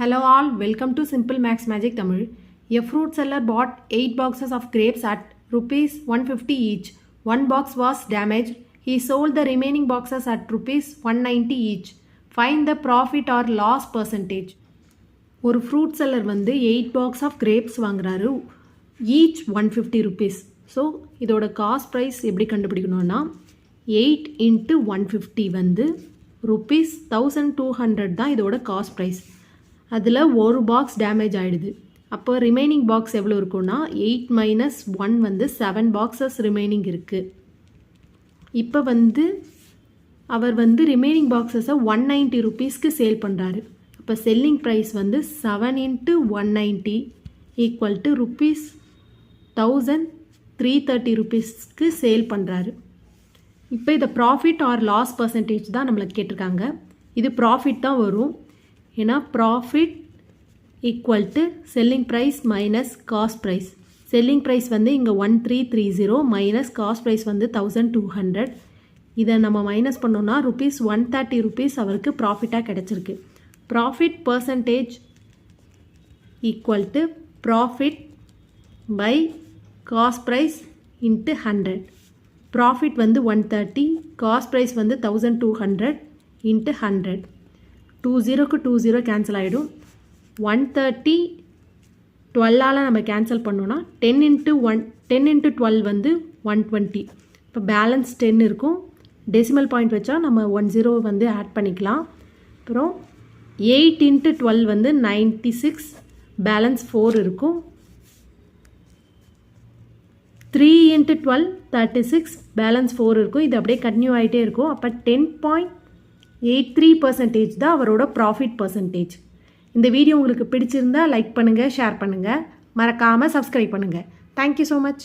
Hello all, welcome to Simple Max Magic Tamil. A fruit seller bought 8 boxes of grapes at rupees 150 each. One box was damaged. He sold the remaining boxes at rupees 190 each. Find the profit or loss percentage. ஒரு fruit seller வந்து 8 box of grapes வாங்குறாரு, each 150 rupees. So இதோட cost price எப்படி கண்டுபிடிக்கணும்னா 8 into 150 வந்து rupees 1200 தான் இதோட cost price. அதில் ஒரு பாக்ஸ் டேமேஜ் ஆகிடுது. அப்போ ரிமைனிங் பாக்ஸ் எவ்வளோ இருக்குன்னா 8 மைனஸ் 1 வந்து 7 பாக்ஸஸ் ரிமைனிங் இருக்குது. இப்போ வந்து அவர் வந்து ரிமைனிங் பாக்ஸஸை 190 ருபீஸ்க்கு சேல் பண்ணுறாரு. அப்போ செல்லிங் ப்ரைஸ் வந்து 7 இன்ட்டு 190 ஈக்குவல் டு ருபீஸ் 1330 ருபீஸ்க்கு சேல் பண்ணுறாரு. இப்போ இதை ப்ராஃபிட் ஆர் லாஸ் பர்சன்டேஜ் தான் நம்மளுக்கு கேட்டிருக்காங்க. இது ப்ராஃபிட் தான் வரும். ஏன்னா profit equal to selling price minus cost price. Selling price வந்து இங்கே 1330 மைனஸ் காஸ்ட் ப்ரைஸ் வந்து 1200. இதை நம்ம மைனஸ் பண்ணோன்னா ருபீஸ் 130 ருபீஸ் அவருக்கு ப்ராஃபிட்டாக கிடச்சிருக்கு. Profit percentage equal to profit by cost price into 100. Profit வந்து 130, காஸ்ட் ப்ரைஸ் வந்து 1200 இன்ட்டு 100. 20க்கு 20 கேன்சல் ஆகிடும். 130 12ஆல் நம்ம கேன்சல் பண்ணோன்னா 10 இன்ட்டு 12 வந்து 120. இப்போ பேலன்ஸ் 10 இருக்கும். டெசிமல் பாயிண்ட் வச்சா நம்ம 10 வந்து ஆட் பண்ணிக்கலாம். அப்புறம் 8 இன்ட்டு 12 வந்து 96, பேலன்ஸ் 4 இருக்கும். 3 இன்ட்டு 12 36, பேலன்ஸ் 4 இருக்கும். இது அப்படியே கன்டினியூ ஆகிட்டே இருக்கும். அப்போ 10.83% தான் அவரோட ப்ராஃபிட் பர்சன்டேஜ். இந்த வீடியோ உங்களுக்கு பிடிச்சிருந்தா லைக் பண்ணுங்கள், ஷேர் பண்ணுங்கள், மறக்காமல் சப்ஸ்கிரைப் பண்ணுங்கள். Thank you so much.